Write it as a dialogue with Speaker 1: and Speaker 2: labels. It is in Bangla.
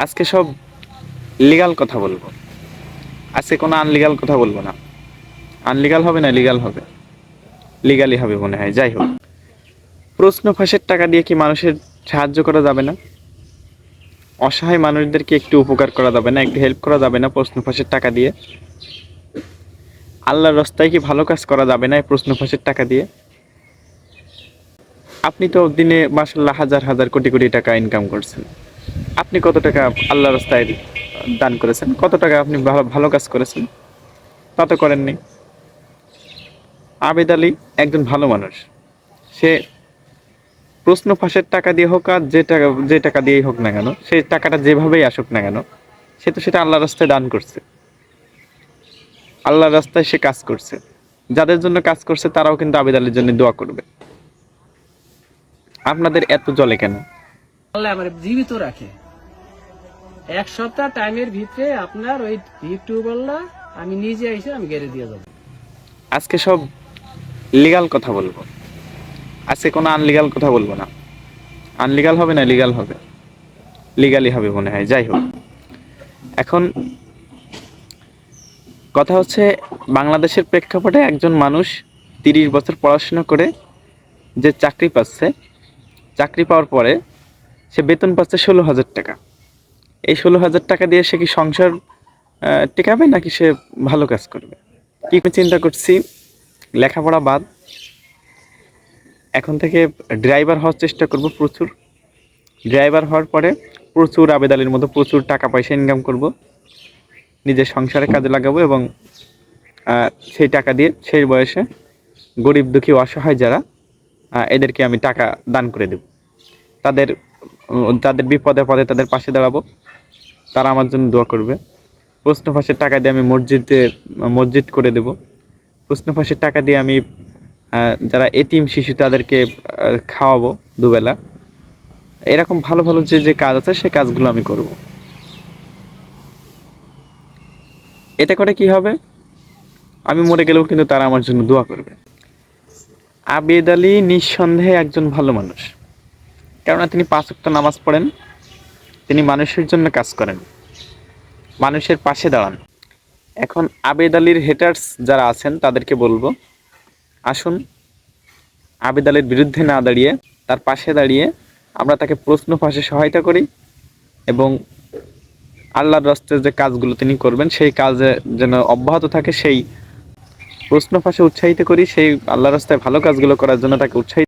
Speaker 1: আজকে সব লিগাল কথা বলবো। আজকে কোনো আনলিগাল কথা বলবো না। আনলিগাল হবে না, লিগাল হবে। লিগালি হবে মনে হয়। যাই হোক, প্রশ্ন ফাঁসের টাকা দিয়ে কি মানুষের সাহায্য করা যাবে না? অসহায় মানুষদেরকে একটু উপকার করা যাবে না? একটু হেল্প করা যাবে না প্রশ্ন ফাঁসের টাকা দিয়ে? আল্লাহর রাস্তায় কি ভালো কাজ করা যাবে না এই প্রশ্ন ফাঁসের টাকা দিয়ে? আপনি তো দিনে মাশাআল্লাহ হাজার হাজার কোটি কোটি টাকা ইনকাম করছেন। আপনি কত টাকা আল্লাহর রাস্তায় দান করেছেন? কত টাকা আপনি ভালো ভালো কাজ করেছেন? তা তো করেননি। আবেদ আলী একজন ভালো মানুষ। সে প্রশ্ন ফাঁসের টাকা দিয়ে হোক আর যে টাকা দিয়েই হোক না কেন, সেই টাকাটা যেভাবেই আসুক না কেন, সে তো সেটা আল্লাহর রাস্তায় দান করছে। আল্লাহর রাস্তায় সে কাজ করছে। যাদের জন্য কাজ করছে তারাও কিন্তু আবেদ আলীর জন্য দোয়া করবে। আপনাদের এত জলে কেন?
Speaker 2: আল্লাহ আমার জীবিত রাখে। এক সপ্তাহ টাইমের ভিতরে আপনার ওই টিউবওয়েলটা আমি নিজে এসে আমি গেড়ে দিয়ে যাবো।
Speaker 1: আজকে সব লিগাল কথা বলবো। আজকে কোনো আনলিগাল কথা বলবো না। আনলিগাল হবে না, লিগাল হবে। লিগালি হবে মনে হয়। যাই হোক, এখন কথা হচ্ছে, বাংলাদেশের প্রেক্ষাপটে একজন মানুষ 30 বছর পড়াশোনা করে যে চাকরি পাচ্ছে, চাকরি পাওয়ার পরে সে বেতন পাচ্ছে 16,000 টাকা। এই 16,000 টাকা দিয়ে সে কি সংসার টেকাবে নাকি সে ভালো কাজ করবে? কি চিন্তা করছি, লেখাপড়া বাদ, এখন থেকে ড্রাইভার হওয়ার চেষ্টা করব প্রচুর। ড্রাইভার হওয়ার পরে প্রচুর আবেদ আলীর মতো প্রচুর টাকা পয়সা ইনকাম করব, নিজের সংসারে কাজে লাগাবো এবং সেই টাকা দিয়ে সেই বয়সে গরিব দুঃখী অসহায় যারা, এদেরকে আমি টাকা দান করে দেব। তাদের তাদের বিপদে পদে তাদের পাশে দাঁড়াবো, তারা আমার জন্য দোয়া করবে। প্রশ্ন ফাঁসের টাকা দিয়ে আমি মসজিদ করে দেব। প্রশ্ন ফাঁসের টাকা দিয়ে আমি যারা এতিম শিশু তাদেরকে খাওয়াবো দুবেলা। এরকম ভালো ভালো যে কাজ আছে সেই কাজগুলো আমি করব। এতে করে কি হবে, আমি মরে গেলেও কিন্তু তারা আমার জন্য দোয়া করবে। আবেদ আলী নিঃসন্দেহে একজন ভালো মানুষ, কেননা তিনি 5 ওয়াক্ত নামাজ পড়েন, তিনি মানুষের জন্য কাজ করেন, মানুষের পাশে দাঁড়ান। এখন আবেদ আলীর হেটার্স যারা আছেন তাদেরকে বলবো, আসুন আবেদ আলীর বিরুদ্ধে না দাঁড়িয়ে তার পাশে দাঁড়িয়ে আমরা তাকে প্রশ্ন ফাঁসে সহায়তা করি এবং আল্লাহর রাস্তায় যে কাজগুলো তিনি করবেন সেই কাজে যেন অব্যাহত থাকে, সেই প্রশ্ন ফাঁসে উৎসাহিত করি, সেই আল্লাহর রাস্তায় ভালো কাজগুলো করার জন্য তাকে উৎসাহিত